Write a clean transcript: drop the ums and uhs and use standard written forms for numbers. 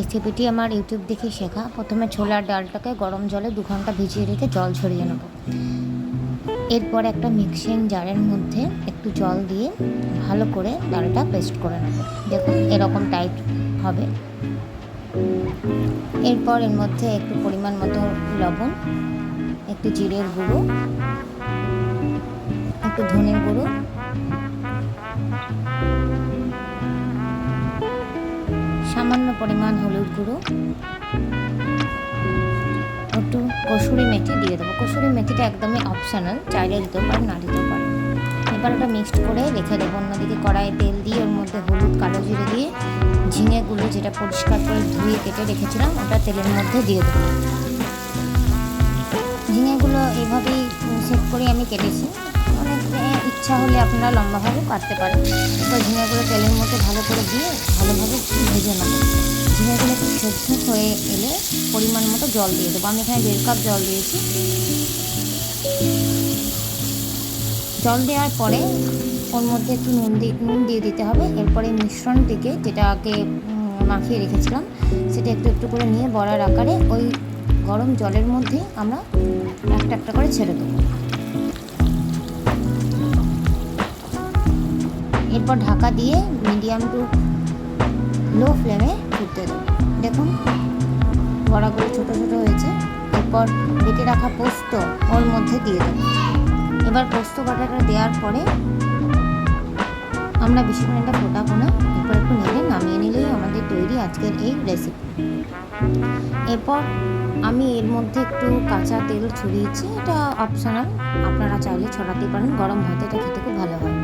রেসিপিটি আমার ইউটিউব দেখে শেখা। প্রথমে ছোলার ডালটাকে গরম জলে 2 ঘন্টা ভিজিয়ে রেখে জল ঝরিয়ে নেব। এরপর একটা মিক্সিং জারের মধ্যে একটু জল দিয়ে ভালো করে ডালটা পেস্ট করে নেব। দেখুন এরকম টাইট হবে। এরপর এর মধ্যে একটু পরিমাণ মতো লবণ, একটু জিরের গুঁড়ো, একটু ধনের গুঁড়ো, সামান্য পরিমাণ হলুদ গুঁড়ো, একটু কসুরি মেথি দিয়ে দেবো। কসুরি মেথিটা একদমই অপশনাল, চাইলে দিতেও পারেন, না দিতেও পারেন। এবার ওটা মিক্সড করে রেখে দেবো। অন্যদিকে কড়াইয়ে তেল দিয়ে ওর মধ্যে হলুদ, কালো জিরে দিয়ে ঝিঙেগুলো যেটা পরিষ্কার করে ধুয়ে কেটে রেখেছিলাম ওটা তেলের মধ্যে দিয়ে দেবো। ঝিঙেগুলো এইভাবেই সেট করে আমি কেটেছি। অনেক ইচ্ছা হলে আপনারা লম্বাভাবে কাটতে পারেন। এরপর ঝিঙেগুলো তেলের মধ্যে ভালো করে দিয়ে ভালোভাবে ভেজে নেবো। ঝিঙেগুলো একটু সেদ্ধ হয়ে এলে পরিমাণ মতো জল দিয়ে দেবো। আমি এখানে 1.5 কাপ জল দিয়েছি। জল দেওয়ার পরে ওর মধ্যে একটু নুন দিয়ে দিতে হবে। এরপরে মিশ্রণটিকে যেটা আগে মাখিয়ে রেখেছিলাম সেটা একটু একটু করে নিয়ে বড়ার আকারে ওই গরম জলের মধ্যে আমরা একটা একটা করে ছেড়ে দেবো। এরপর ঢাকা দিয়ে মিডিয়াম টু লো ফ্লেমে ফুটতে দেবো। দেখুন বড়াগুলো ছোটো ছোটো হয়েছে। এরপর বেটে রাখা পোস্ত ওর মধ্যে দিয়ে দেবো। এবার পোস্ত বাটাটা দেওয়ার পরে আমরা বেশিক্ষণ এটা ফোটাবো না। এরপর একটু নেড়ে নামিয়ে নিলেই আমাদের তৈরি আজকের এই রেসিপি। এরপর আমি এর মধ্যে একটু কাঁচা তেল ছড়িয়েছি, এটা অপশনাল, আপনারা চাইলে ছড়াতে পারেন। গরম ভাতে এটা খেতে খুব ভালো হয়।